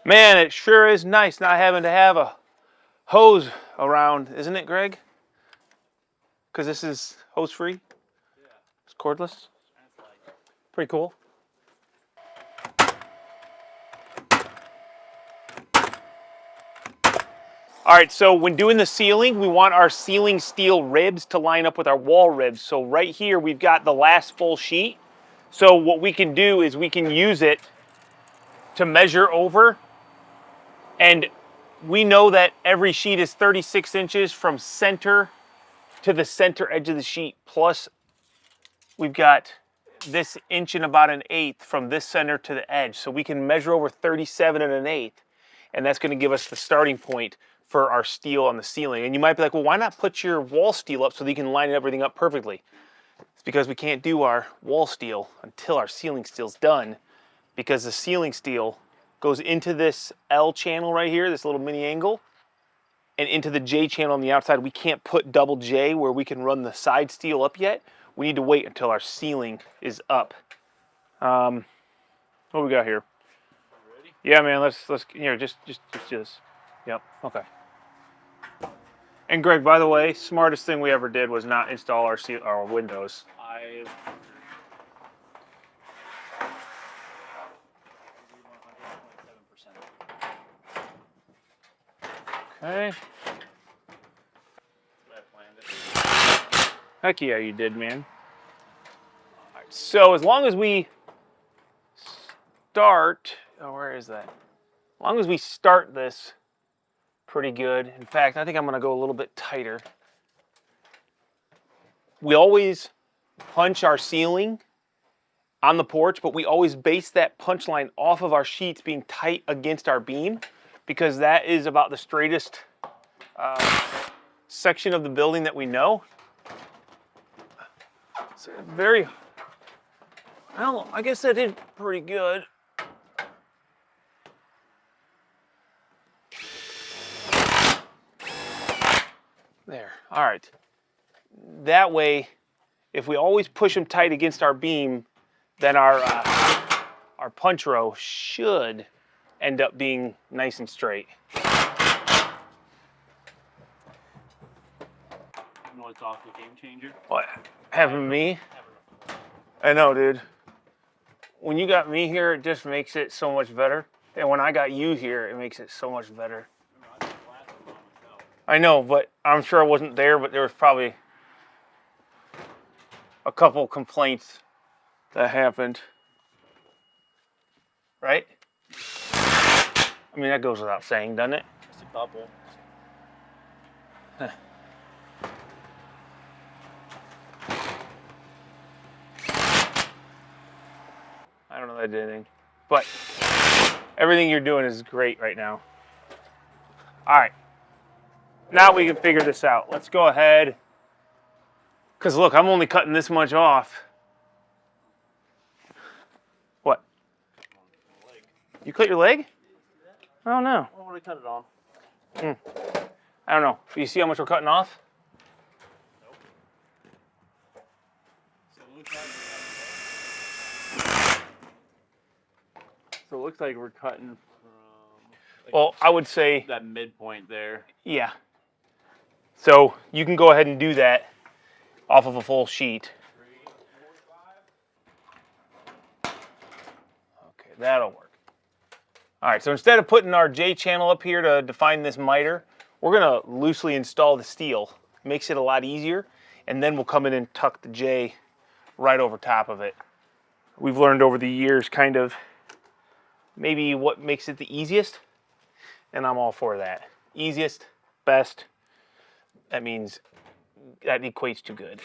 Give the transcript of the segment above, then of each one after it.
Man, it sure is nice not having to have a hose around, isn't it, Greg? Because this is hose-free. Yeah. It's cordless. Pretty cool. All right, so when doing the ceiling, we want our ceiling steel ribs to line up with our wall ribs. So right here, we've got the last full sheet. So what we can do is we can use it to measure over. And we know that every sheet is 36 inches from center to the center edge of the sheet. Plus, we've got this inch and about 1/8 from this center to the edge. So we can measure over 37 1/8. And that's going to give us the starting point for our steel on the ceiling. And you might be like, well, why not put your wall steel up so that you can line everything up perfectly? It's because we can't do our wall steel until our ceiling steel's done, because the ceiling steel goes into this L channel right here, this little mini angle, and into the J channel on the outside. We can't put double J where we can run the side steel up yet. We need to wait until our ceiling is up. What do we got here? Ready? Yeah, man. Let's here. Just do this. Yep. Okay. And Greg, by the way, smartest thing we ever did was not install our windows. Okay. Heck yeah, you did, man. All right, so as long as we start, where is that? As long as we start this pretty good. In fact, I think I'm going to go a little bit tighter. We always punch our ceiling on the porch, but we always base that punch line off of our sheets being tight against our beam, because that is about the straightest section of the building that we know. So very, well, I guess I did pretty good. There, all right. That way, if we always push them tight against our beam, then our punch row should end up being nice and straight. You know what's off the game changer? What? Having me? I know, dude. When you got me here, it just makes it so much better. And when I got you here, it makes it so much better. I know, but I'm sure I wasn't there, but there was probably a couple complaints that happened. Right? I mean, that goes without saying, doesn't it? Just a couple. I don't know that I did anything, but everything you're doing is great right now. All right, now we can figure this out. Let's go ahead, because look, I'm only cutting this much off. What? You cut your leg? I don't know. I want to cut it on. I don't know. You see how much we're cutting off? Nope. So it looks like we're cutting from. Like, Well, I would say that midpoint there. yeah. So you can go ahead and do that off of a full sheet. Okay, that'll work. All right, so instead of putting our J channel up here to define this miter, we're gonna loosely install the steel. Makes it a lot easier, and then we'll come in and tuck the J right over top of it. We've learned over the years kind of maybe what makes it the easiest, and I'm all for that. Easiest, best, that means that equates to good.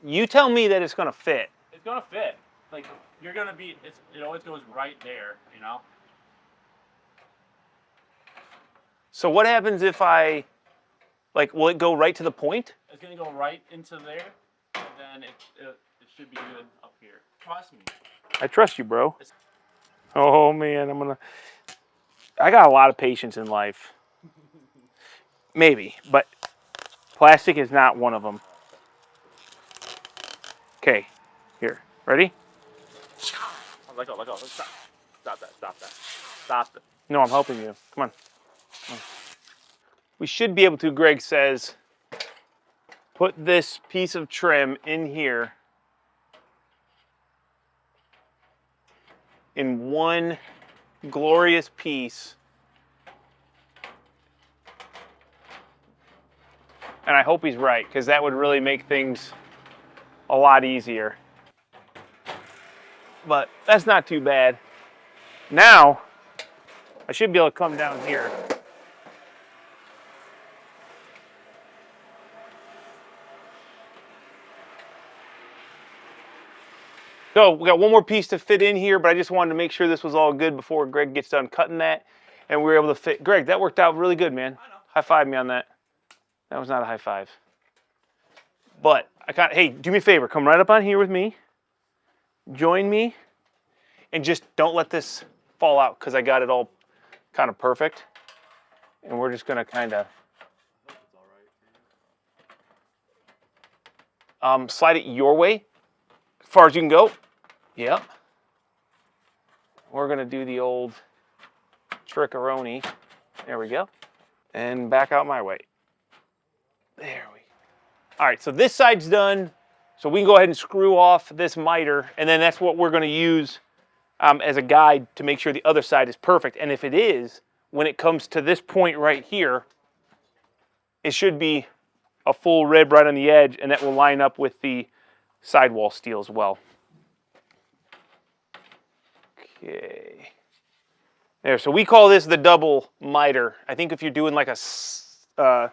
You tell me that it's gonna fit. It's gonna fit. Like, you're gonna be, it always goes right there, you know? So what happens if I, like, will it go right to the point? It's gonna go right into there, and then it should be good up here. Trust me. I trust you, bro. Oh man, I got a lot of patience in life. Maybe, but plastic is not one of them. Okay, here, ready? Let go, stop. Stop that. Stop that. Stop it. No, I'm helping you. Come on. Come on. We should be able to, Greg says, put this piece of trim in here in one glorious piece. And I hope he's right, because that would really make things a lot easier. But that's not too bad. Now, I should be able to come down here. So we got one more piece to fit in here, but I just wanted to make sure this was all good before Greg gets done cutting that. And we were able to fit. Greg, that worked out really good, man. I know. High five me on that. That was not a high five. But hey, do me a favor. Come right up on here with me. Join me. And just don't let this fall out, because I got it all kind of perfect. And we're just going to kind of slide it your way as far as you can go. Yep. We're going to do the old trickaroni. There we go. And back out my way. There we go. All right, so this side's done. So we can go ahead and screw off this miter, and then that's what we're going to use as a guide to make sure the other side is perfect. And if it is, when it comes to this point right here, it should be a full rib right on the edge, and that will line up with the sidewall steel as well. Okay. There, so we call this the double miter. I think if you're doing like an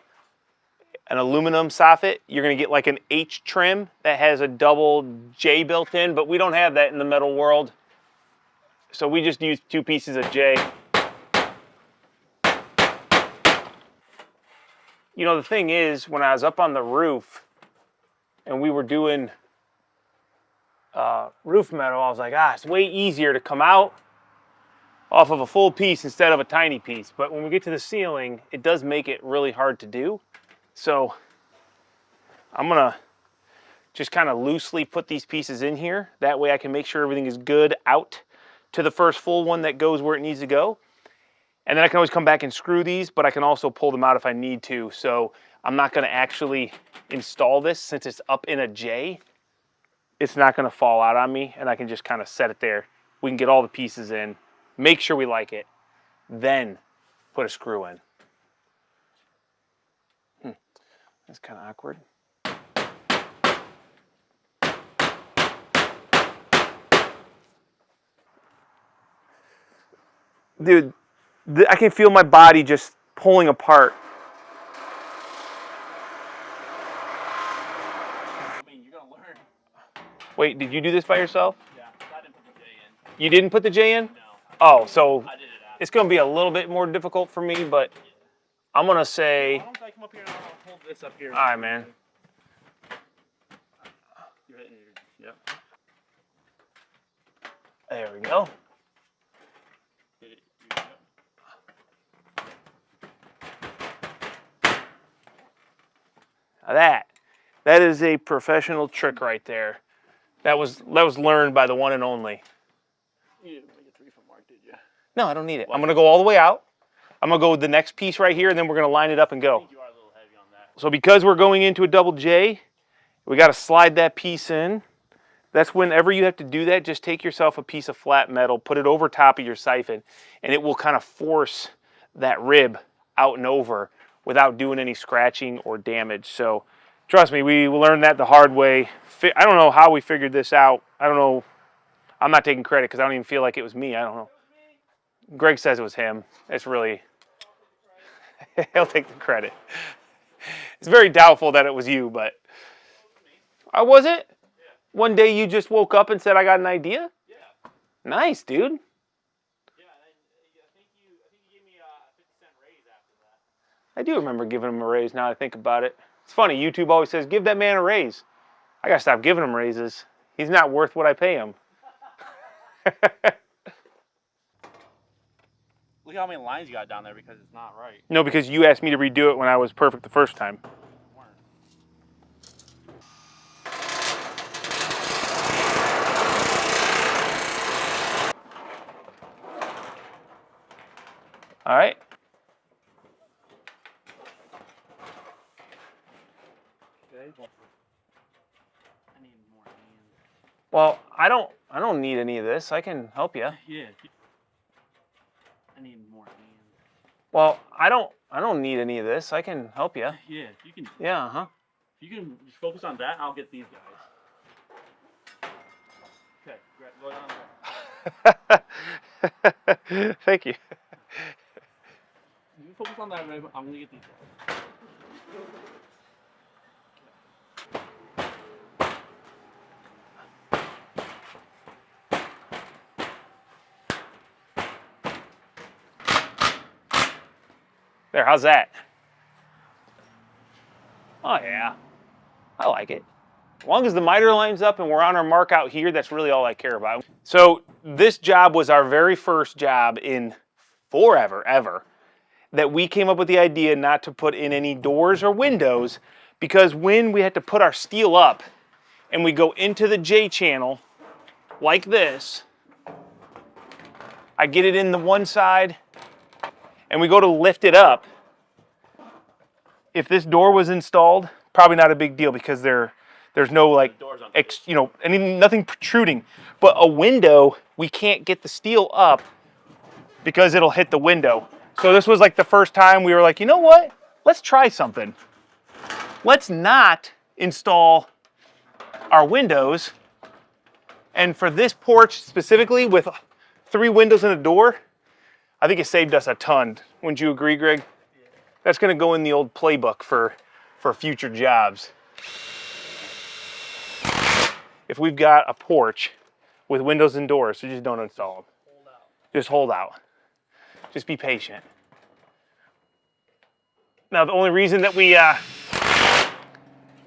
aluminum soffit, you're going to get like an H trim that has a double J built in, but we don't have that in the metal world. So we just use 2 pieces of J. You know, the thing is, when I was up on the roof and we were doing roof metal, I was like, it's way easier to come out off of a full piece instead of a tiny piece. But when we get to the ceiling, it does make it really hard to do. So I'm gonna just kind of loosely put these pieces in here. That way I can make sure everything is good out to the first full one that goes where it needs to go. And then I can always come back and screw these, but I can also pull them out if I need to. So I'm not gonna actually install this since it's up in a J. It's not gonna fall out on me, and I can just kind of set it there. We can get all the pieces in, make sure we like it, then put a screw in. That's kind of awkward. Dude, I can feel my body just pulling apart. I mean, you're gonna learn. Wait, did you do this by yourself? Yeah, I didn't put the J in. You didn't put the J in? No. Oh, so I did it after. it's going to be a little bit more difficult for me, but I'm going to say... Why don't I come up here and I'll hold this up here? All right, man. You're hitting your... Yep. There we go. Hit it. Yep. Now that is a professional trick right there. That was learned by the one and only. You didn't make a 3-foot mark, did you? No, I don't need it. I'm going to go all the way out. I'm going to go with the next piece right here, and then we're going to line it up and I go. think you are a little heavy on that. So because we're going into a double J, we got to slide that piece in. That's whenever you have to do that, just take yourself a piece of flat metal, put it over top of your siphon, and it will kind of force that rib out and over without doing any scratching or damage. So trust me, we learned that the hard way. I don't know how we figured this out. I don't know. I'm not taking credit because I don't even feel like it was me. I don't know. Greg says it was him. It's really, he'll take the credit. It's very doubtful that it was you, but. Was it? Yeah. One day you just woke up and said, I got an idea? Yeah. Nice, dude. Yeah, and I think you gave me a 50-cent raise after that. I do remember giving him a raise now I think about it. It's funny, YouTube always says, give that man a raise. I gotta stop giving him raises. He's not worth what I pay him. Look how many lines you got down there because it's not right. No, because you asked me to redo it when I was perfect the first time. All right. Okay. I need more hands. Well, I don't need any of this. I can help you. Yeah. I need more hands. Well, I don't need any of this. I can help you. Yeah, if you can. Yeah, uh-huh. If you can just focus on that, I'll get these guys. Okay, go down there. Thank you. You focus on that, Ray. I'm gonna get these guys. There, how's that? Oh yeah, I like it. As long as the miter line's up and we're on our mark out here, that's really all I care about. So this job was our very first job in forever, ever, that we came up with the idea not to put in any doors or windows, because when we had to put our steel up and we go into the J channel like this, I get it in the one side and we go to lift it up. If this door was installed, probably not a big deal because there's no like, nothing protruding. But a window, we can't get the steel up because it'll hit the window. So this was like the first time we were like, you know what? Let's try something. Let's not install our windows. And for this porch specifically, with 3 windows and a door, I think it saved us a ton. Wouldn't you agree, Greg? Yeah. That's going to go in the old playbook for future jobs. If we've got a porch with windows and doors, so just don't install them. Hold out. Just hold out. Just be patient. Now, the only reason that the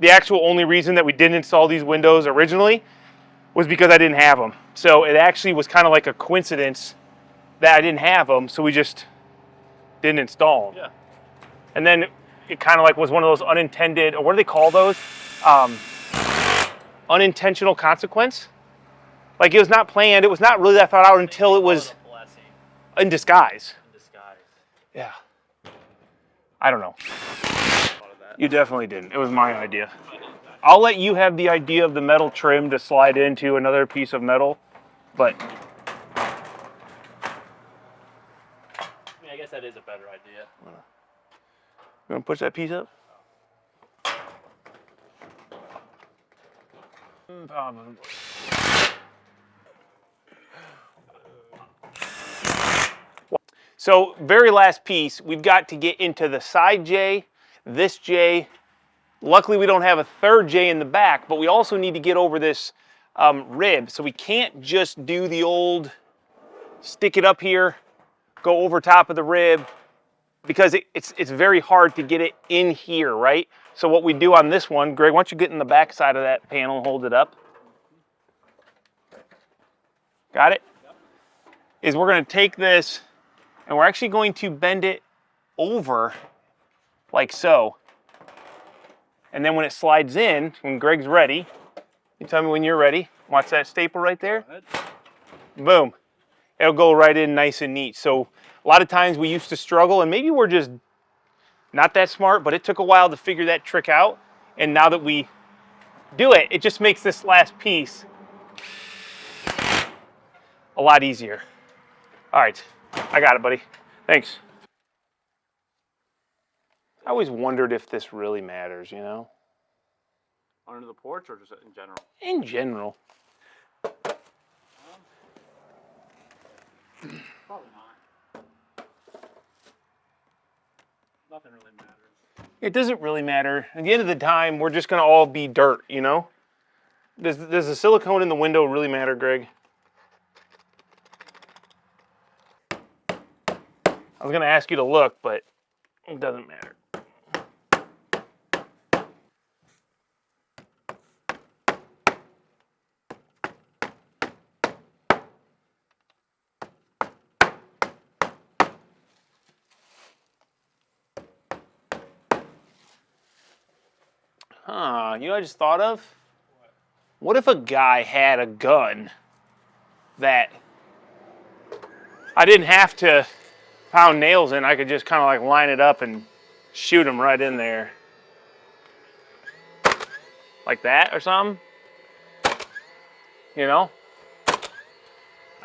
actual only reason that we didn't install these windows originally was because I didn't have them. So it actually was kind of like a coincidence that I didn't have them, so we just didn't install them. Yeah. And then it kind of like was one of those unintended, or what do they call those? Unintentional consequence. Like it was not planned. It was not really that thought out until it was in disguise. In disguise. Yeah. I don't know. You definitely didn't. It was my idea. I'll let you have the idea of the metal trim to slide into another piece of metal, but I mean, I guess that is a better idea. you want to push that piece up? So very last piece, we've got to get into the side J, this J. Luckily we don't have a third J in the back, but we also need to get over this rib. So we can't just do the old stick it up here, go over top of the rib, because it's very hard to get it in here, right? So what we do on this one, Greg, why don't you get in the back side of that panel and hold it up? Got it? Yep. Is we're going to take this and we're actually going to bend it over like so. And then when it slides in, when Greg's ready, you tell me when you're ready. Watch that staple right there. Boom. It'll go right in nice and neat. So a lot of times we used to struggle, and maybe we're just not that smart, but it took a while to figure that trick out. And now that we do it, it just makes this last piece a lot easier. All right, I got it, buddy. Thanks. I always wondered if this really matters, you know? Under the porch or just in general? In general. Probably not. Nothing really matters. It doesn't really matter. At the end of the time, we're just gonna all be dirt, you know? Does the silicone in the window really matter, Greg? I was gonna ask you to look, but it doesn't matter. You know what I just thought of? What if a guy had a gun that I didn't have to pound nails in, I could just kind of like line it up and shoot them right in there. Like that or something. You know?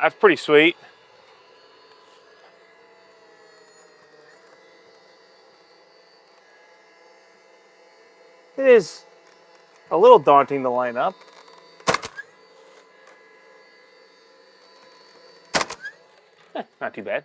That's pretty sweet. It is a little daunting to line up. Not too bad.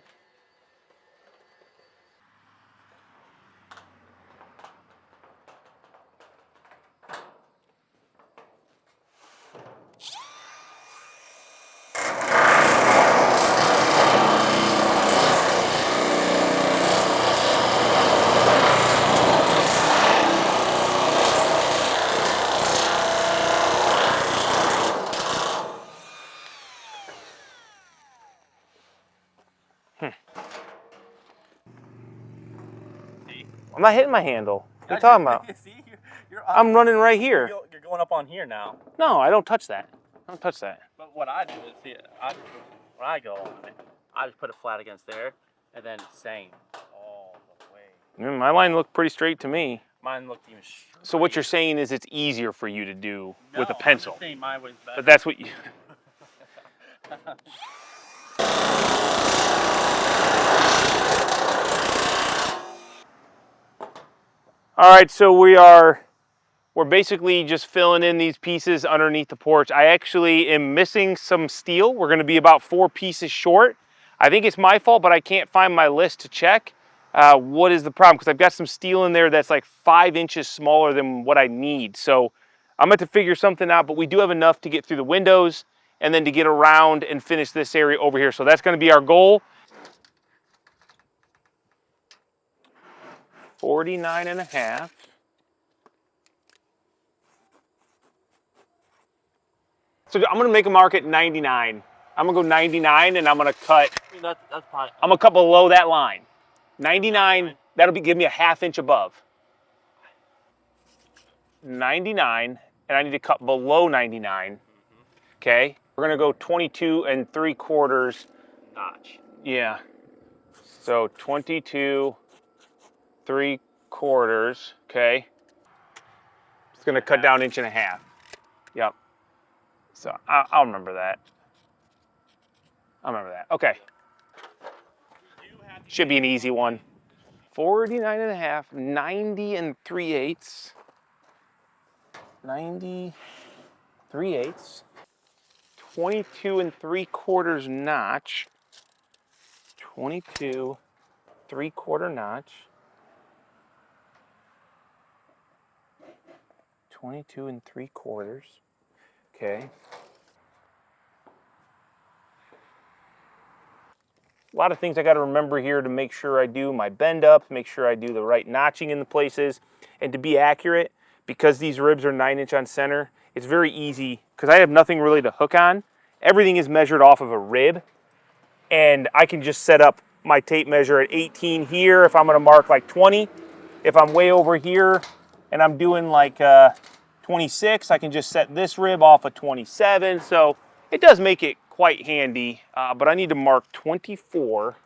I'm not hitting my handle. What are you talking about? See, I'm running right here. You're going up on here now. No, I don't touch that. I don't touch that. But what I do is, see, when I go on it, I just put it flat against there, and then it's same all the way. My line looked pretty straight to me. Mine looked even straight. So what you're saying is it's easier for you to do with a pencil. I'm just saying mine was better. But that's what you... All right, so we're basically just filling in these pieces underneath the porch. I actually am missing some steel. We're gonna be about 4 pieces short. I think it's my fault, but I can't find my list to check. What is the problem? Because I've got some steel in there that's like 5 inches smaller than what I need. So I'm going to figure something out, but we do have enough to get through the windows and then to get around and finish this area over here. So that's going to be our goal. 49.5. So I'm going to make a mark at 99. I'm going to go 99 and I'm going to cut. That's probably. I'm going to cut below that line. 99, that'll give me a 1/2 inch above. 99, and I need to cut below 99. Okay, we're gonna go 22 3/4 Notch. Yeah. So 22 3/4. Okay. It's gonna cut down 1.5 inches. Yep. So I'll remember that. I'll remember that. Okay. Should be an easy one. 49.5, 90 3/8. 90 3/8. 22 3/4 notch. 22 3/4 notch. 22 3/4. Okay. A lot of things I got to remember here to make sure I do my bend up, make sure I do the right notching in the places, and to be accurate, because these ribs are 9-inch on center, it's very easy, because I have nothing really to hook on. Everything is measured off of a rib, and I can just set up my tape measure at 18 here if I'm going to mark like 20. If I'm way over here and I'm doing like 26, I can just set this rib off of 27. So it does make it quite handy, but I need to mark 24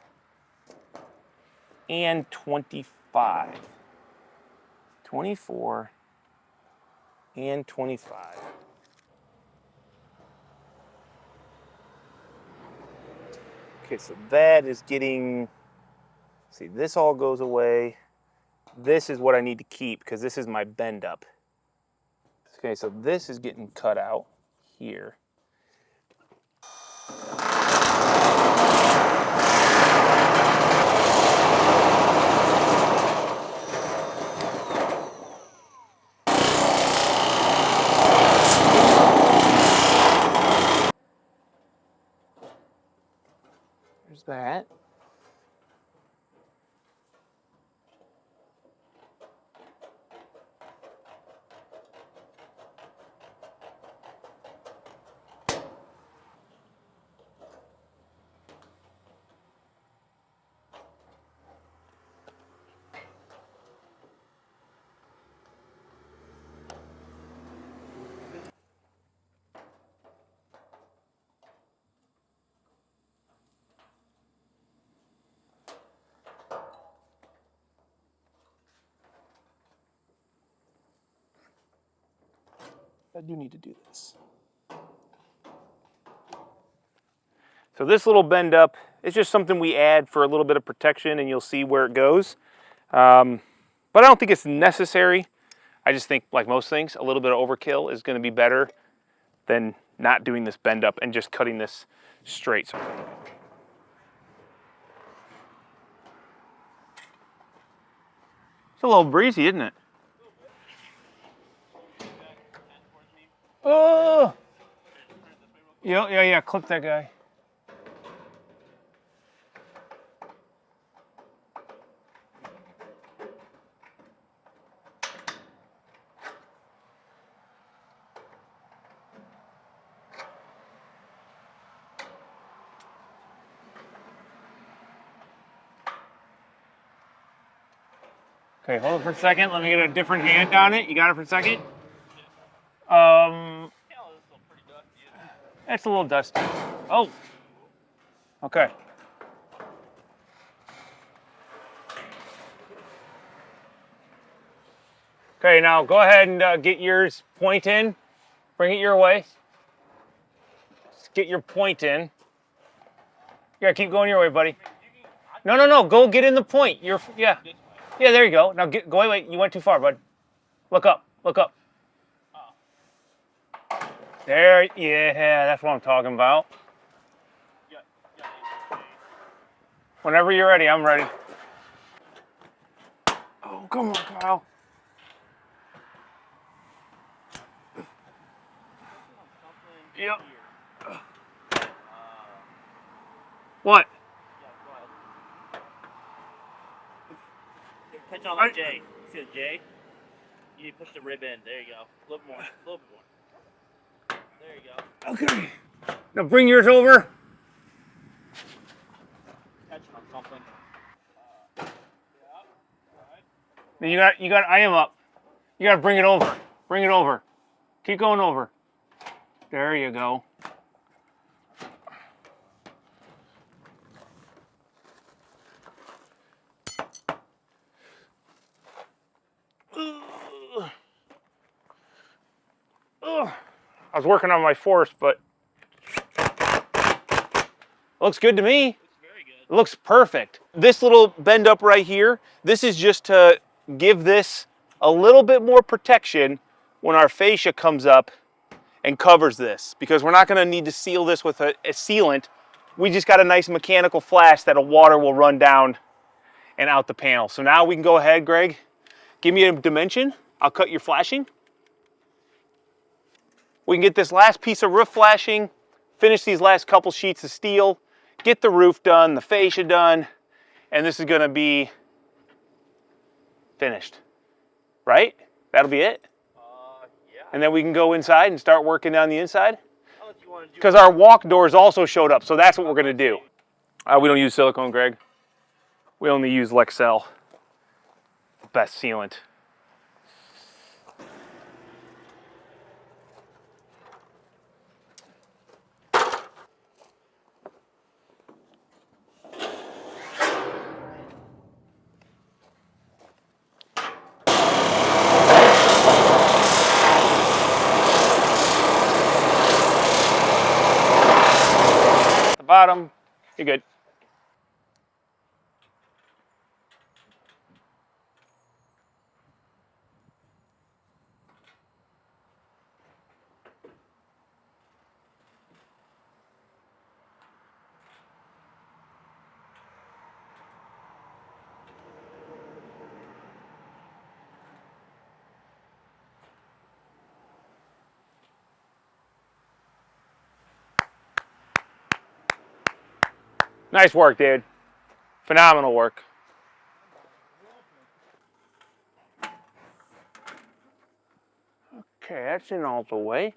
and 25. 24 and 25. Okay, so that is getting, see, this all goes away. This is what I need to keep because this is my bend up. Okay, so this is getting cut out here. There's that. I do need to do this. So this little bend up, it's just something we add for a little bit of protection, and you'll see where it goes. But I don't think it's necessary. I just think, like most things, a little bit of overkill is going to be better than not doing this bend up and just cutting this straight. So it's a little breezy, isn't it? Oh! Yeah, clip that guy. Okay, hold it for a second. Let me get a different hand on it. You got it for a second? It's a little dusty. Oh. Okay. Okay, now go ahead and get yours point in. Bring it your way. Just get your point in. Yeah, keep going your way, buddy. No. Go get in the point. Yeah. Yeah, there you go. Now go away. You went too far, bud. Look up. There, yeah, that's what I'm talking about. Whenever you're ready, I'm ready. Oh, come on, Kyle. Yep. What? Pitch on the J. See the J? You push the rib in. There you go. A little more. A little bit more. There you go. Okay. Now bring yours over. Catching on something. Then you got. I am up. You got to bring it over. Bring it over. Keep going over. There you go. I was working on my force, but looks good to me. Very good. It looks perfect. This little bend up right here, this is just to give this a little bit more protection when our fascia comes up and covers this, because we're not going to need to seal this with a sealant. We just got a nice mechanical flash that water will run down and out the panel. So now we can go ahead, Greg, give me a dimension. I'll cut your flashing. We can get this last piece of roof flashing, finish these last couple sheets of steel, get the roof done, the fascia done, and this is going to be finished, right? That'll be it. Yeah. And then we can go inside and start working on the inside. Because our walk doors also showed up, so that's what we're going to do. We don't use silicone, Greg. We only use Lexel, the best sealant. Bottom, you're good. Nice work, dude. Phenomenal work. Okay, that's in all the way.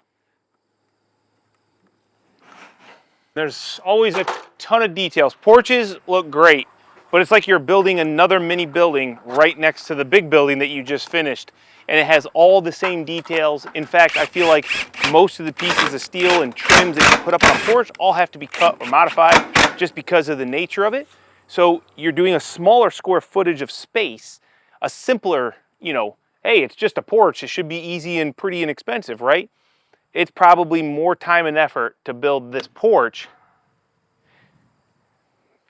There's always a ton of details. Porches look great, but it's like you're building another mini building right next to the big building that you just finished. And it has all the same details. In fact, I feel like most of the pieces of steel and trims that you put up on porch all have to be cut or modified just because of the nature of it. So you're doing a smaller square footage of space, a simpler, hey, it's just a porch. It should be easy and pretty inexpensive, right? it's probably more time and effort to build this porch,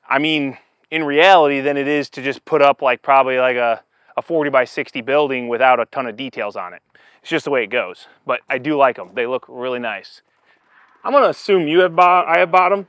I mean, in reality, than it is to just put up like probably like a 40 by 60 building without a ton of details on it. It's just the way it goes. But I do like them. They look really nice. I'm gonna assume I have bought them.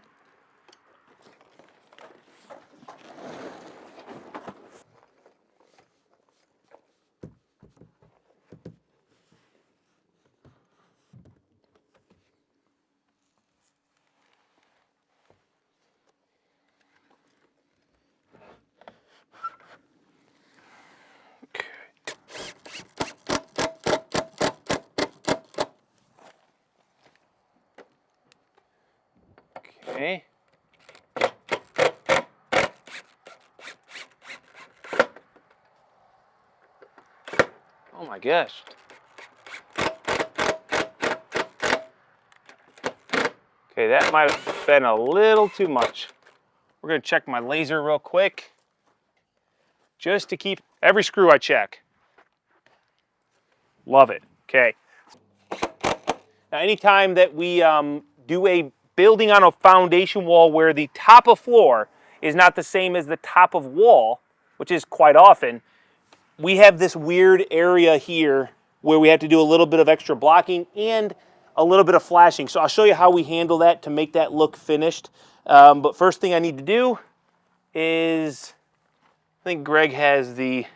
Okay. Oh my gosh. Okay, that might have been a little too much. We're gonna check my laser real quick. Just to keep every screw I check. Love it. Okay. Now, anytime that we do a building on a foundation wall where the top of floor is not the same as the top of wall, which is quite often, we have this weird area here where we have to do a little bit of extra blocking and a little bit of flashing. So I'll show you how we handle that to make that look finished. But first thing I need to do is, I think Greg has the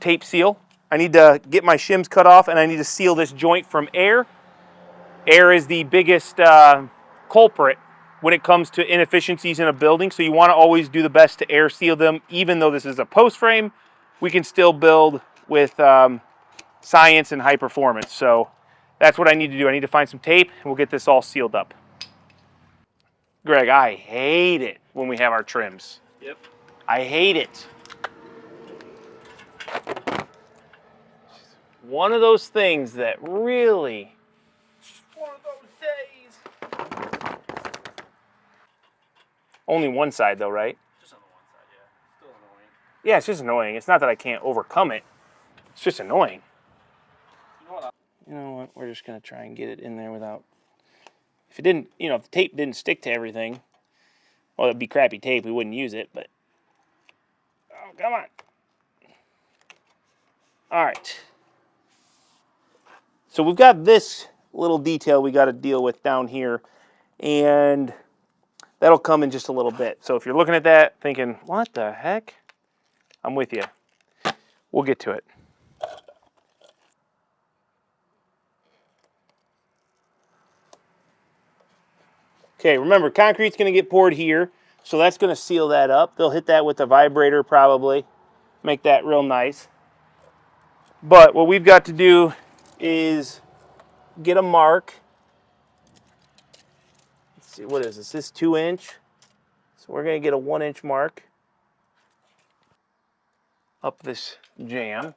tape seal. I need to get my shims cut off and I need to seal this joint from air. Air is the biggest culprit when it comes to inefficiencies in a building, so you want to always do the best to air seal them. Even though this is a post frame, we can still build with science and high performance. So that's what I need to do. I need to find some tape and we'll get this all sealed up. Greg, I hate it when we have our trims. Yep. I hate it. One of those things that really... One of those days. Only one side though, right? Just on the one side, yeah. Still annoying. Yeah, it's just annoying. It's not that I can't overcome it. It's just annoying. You know what? We're just going to try and get it in there without... If it didn't, you know, if the tape didn't stick to everything, well, it'd be crappy tape. We wouldn't use it, but... Oh, come on. All right. So we've got this little detail we got to deal with down here, and that'll come in just a little bit. So if you're looking at that thinking, what the heck? I'm with you. We'll get to it. Okay, remember, concrete's going to get poured here, so that's going to seal that up. They'll hit that with a vibrator probably, make that real nice. But what we've got to do is get a mark. Let's see, what is this? This is 2 inch. So we're going to get a 1 inch mark up this jamb.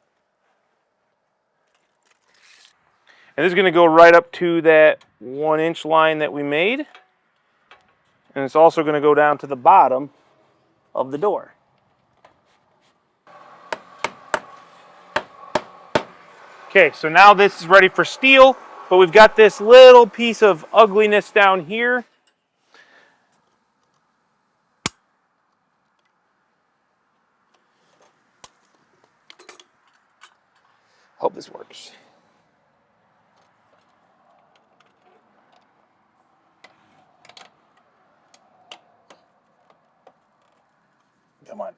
And this is going to go right up to that 1 inch line that we made. And it's also going to go down to the bottom of the door. Okay, so now this is ready for steel, but we've got this little piece of ugliness down here. Hope this works. Come on.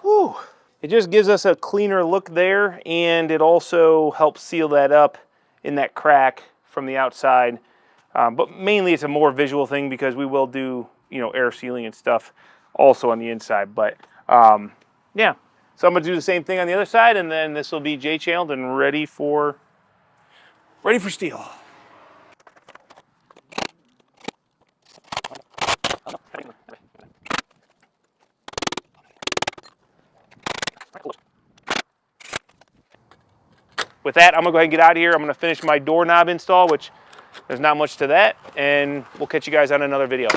Whew. It just gives us a cleaner look there, and it also helps seal that up in that crack from the outside. But mainly it's a more visual thing because we will do, you know, air sealing and stuff also on the inside. But yeah, so I'm gonna do the same thing on the other side, and then this will be J-channeled and ready for steel. With that, I'm gonna go ahead and get out of here. I'm gonna finish my doorknob install, which there's not much to that, and we'll catch you guys on another video.